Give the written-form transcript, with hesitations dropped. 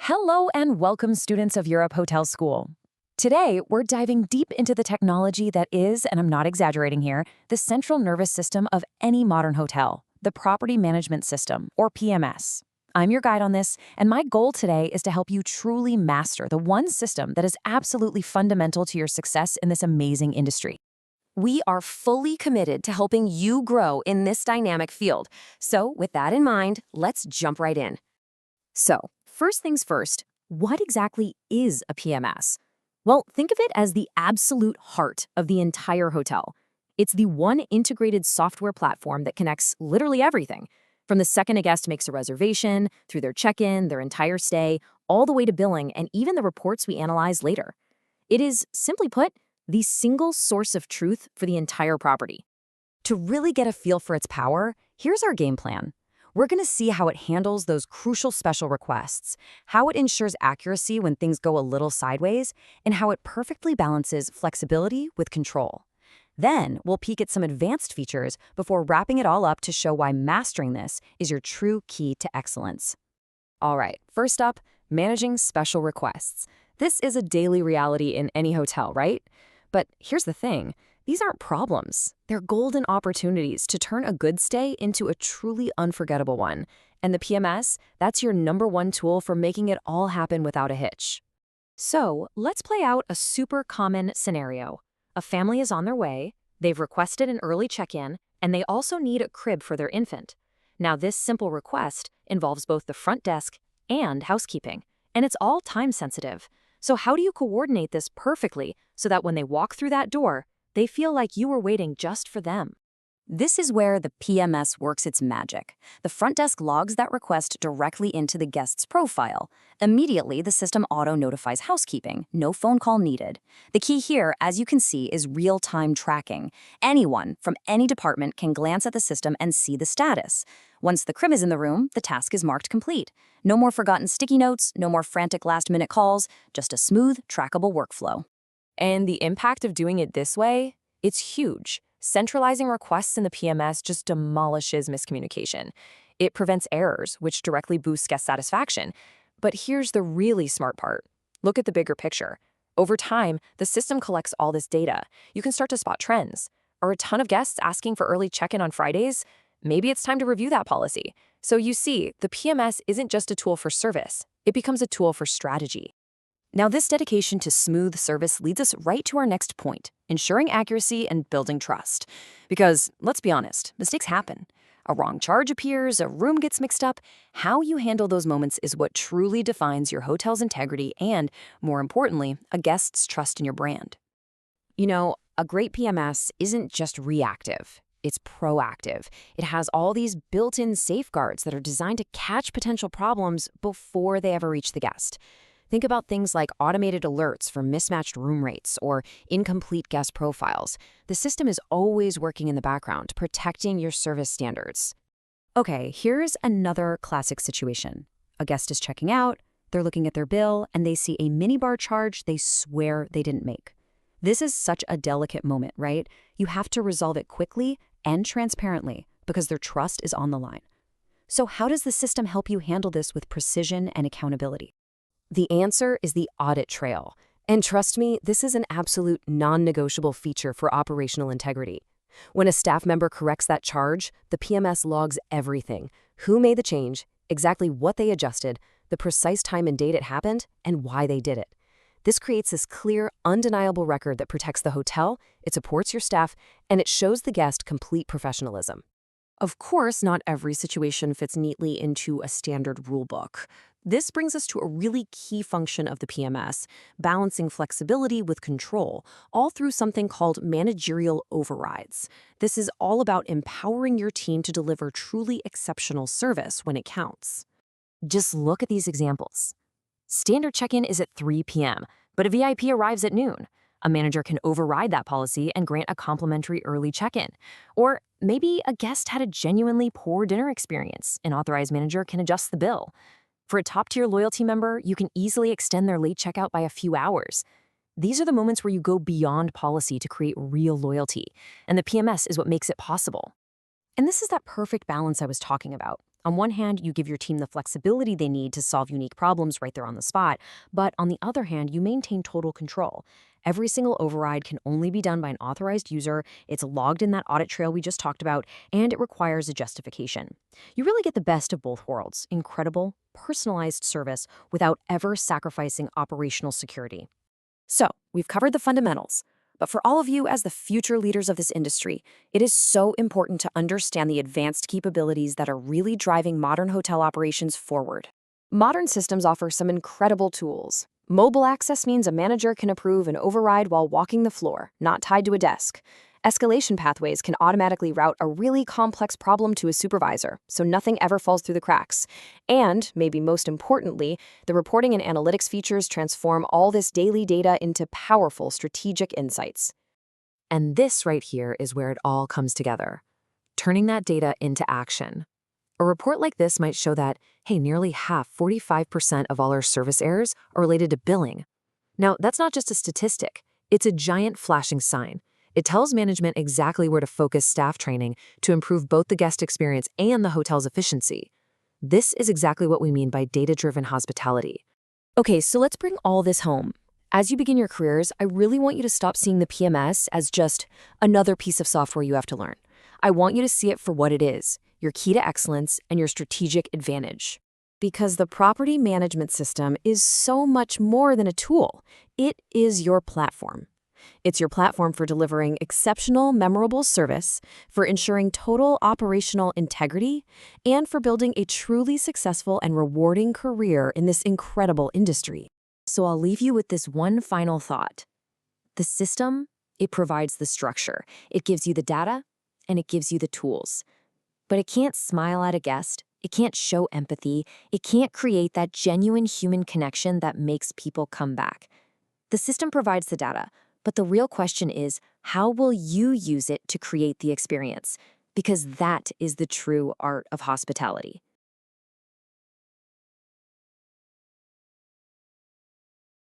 Hello and welcome, students of Europe Hotel School. Today, we're diving deep into the technology that is, and I'm not exaggerating here, the central nervous system of any modern hotel, the Property Management System, or PMS. I'm your guide on this, and my goal today is to help you truly master the one system that is absolutely fundamental to your success in this amazing industry. We are fully committed to helping you grow in this dynamic field. So, with that in mind, let's jump right in. So, first things first, what exactly is a PMS? Well, think of it as the absolute heart of the entire hotel. It's the one integrated software platform that connects literally everything, from the second a guest makes a reservation, through their check-in, their entire stay, all the way to billing, and even the reports we analyze later. It is, simply put, the single source of truth for the entire property. To really get a feel for its power, here's our game plan. We're going to see how it handles those crucial special requests, how it ensures accuracy when things go a little sideways, and how it perfectly balances flexibility with control. Then, we'll peek at some advanced features before wrapping it all up to show why mastering this is your true key to excellence. All right, first up, managing special requests. This is a daily reality in any hotel, right? But here's the thing. These aren't problems. They're golden opportunities to turn a good stay into a truly unforgettable one. And the PMS, that's your #1 tool for making it all happen without a hitch. So, let's play out a super common scenario. A family is on their way, they've requested an early check-in, and they also need a crib for their infant. Now, this simple request involves both the front desk and housekeeping, and it's all time-sensitive. So how do you coordinate this perfectly so that when they walk through that door, they feel like you were waiting just for them? This is where the PMS works its magic. The front desk logs that request directly into the guest's profile. Immediately, the system auto-notifies housekeeping, no phone call needed. The key here, as you can see, is real-time tracking. Anyone from any department can glance at the system and see the status. Once the crib is in the room, the task is marked complete. No more forgotten sticky notes, no more frantic last-minute calls, just a smooth, trackable workflow. And the impact of doing it this way? It's huge. Centralizing requests in the PMS just demolishes miscommunication. It prevents errors, which directly boosts guest satisfaction. But here's the really smart part. Look at the bigger picture. Over time, the system collects all this data. You can start to spot trends. Are a ton of guests asking for early check-in on Fridays? Maybe it's time to review that policy. So you see, the PMS isn't just a tool for service. It becomes a tool for strategy. Now, this dedication to smooth service leads us right to our next point, ensuring accuracy and building trust. Because, let's be honest, mistakes happen. A wrong charge appears, a room gets mixed up. How you handle those moments is what truly defines your hotel's integrity and, more importantly, a guest's trust in your brand. You know, a great PMS isn't just reactive. It's proactive. It has all these built-in safeguards that are designed to catch potential problems before they ever reach the guest. Think about things like automated alerts for mismatched room rates or incomplete guest profiles. The system is always working in the background, protecting your service standards. Okay, here's another classic situation. A guest is checking out, they're looking at their bill, and they see a minibar charge they swear they didn't make. This is such a delicate moment, right? You have to resolve it quickly and transparently because their trust is on the line. So how does the system help you handle this with precision and accountability? The answer is the audit trail. And trust me, this is an absolute non-negotiable feature for operational integrity. When a staff member corrects that charge, the PMS logs everything: who made the change, exactly what they adjusted, the precise time and date it happened, and why they did it. This creates this clear, undeniable record that protects the hotel, it supports your staff, and it shows the guest complete professionalism. Of course, not every situation fits neatly into a standard rulebook. This brings us to a really key function of the PMS, balancing flexibility with control, all through something called managerial overrides. This is all about empowering your team to deliver truly exceptional service when it counts. Just look at these examples. Standard check-in is at 3 p.m., but a VIP arrives at noon. A manager can override that policy and grant a complimentary early check-in. Or maybe a guest had a genuinely poor dinner experience. An authorized manager can adjust the bill. For a top-tier loyalty member, you can easily extend their late checkout by a few hours. These are the moments where you go beyond policy to create real loyalty, and the PMS is what makes it possible. And this is that perfect balance I was talking about. On one hand, you give your team the flexibility they need to solve unique problems right there on the spot, but on the other hand, you maintain total control. Every single override can only be done by an authorized user, it's logged in that audit trail we just talked about, and it requires a justification. You really get the best of both worlds: incredible, personalized service without ever sacrificing operational security. So, we've covered the fundamentals. But for all of you as the future leaders of this industry, it is so important to understand the advanced capabilities that are really driving modern hotel operations forward. Modern systems offer some incredible tools. Mobile access means a manager can approve an override while walking the floor, not tied to a desk. Escalation pathways can automatically route a really complex problem to a supervisor, so nothing ever falls through the cracks. And, maybe most importantly, the reporting and analytics features transform all this daily data into powerful strategic insights. And this right here is where it all comes together, turning that data into action. A report like this might show that, hey, nearly half, 45% of all our service errors are related to billing. Now, that's not just a statistic, it's a giant flashing sign. It tells management exactly where to focus staff training to improve both the guest experience and the hotel's efficiency. This is exactly what we mean by data-driven hospitality. Okay, so let's bring all this home. As you begin your careers, I really want you to stop seeing the PMS as just another piece of software you have to learn. I want you to see it for what it is: your key to excellence and your strategic advantage. Because the property management system is so much more than a tool. It is your platform. It's your platform for delivering exceptional, memorable service, for ensuring total operational integrity, and for building a truly successful and rewarding career in this incredible industry. So I'll leave you with this one final thought. The system, it provides the structure. It gives you the data, and it gives you the tools. But it can't smile at a guest. It can't show empathy. It can't create that genuine human connection that makes people come back. The system provides the data, but the real question is, how will you use it to create the experience? Because that is the true art of hospitality.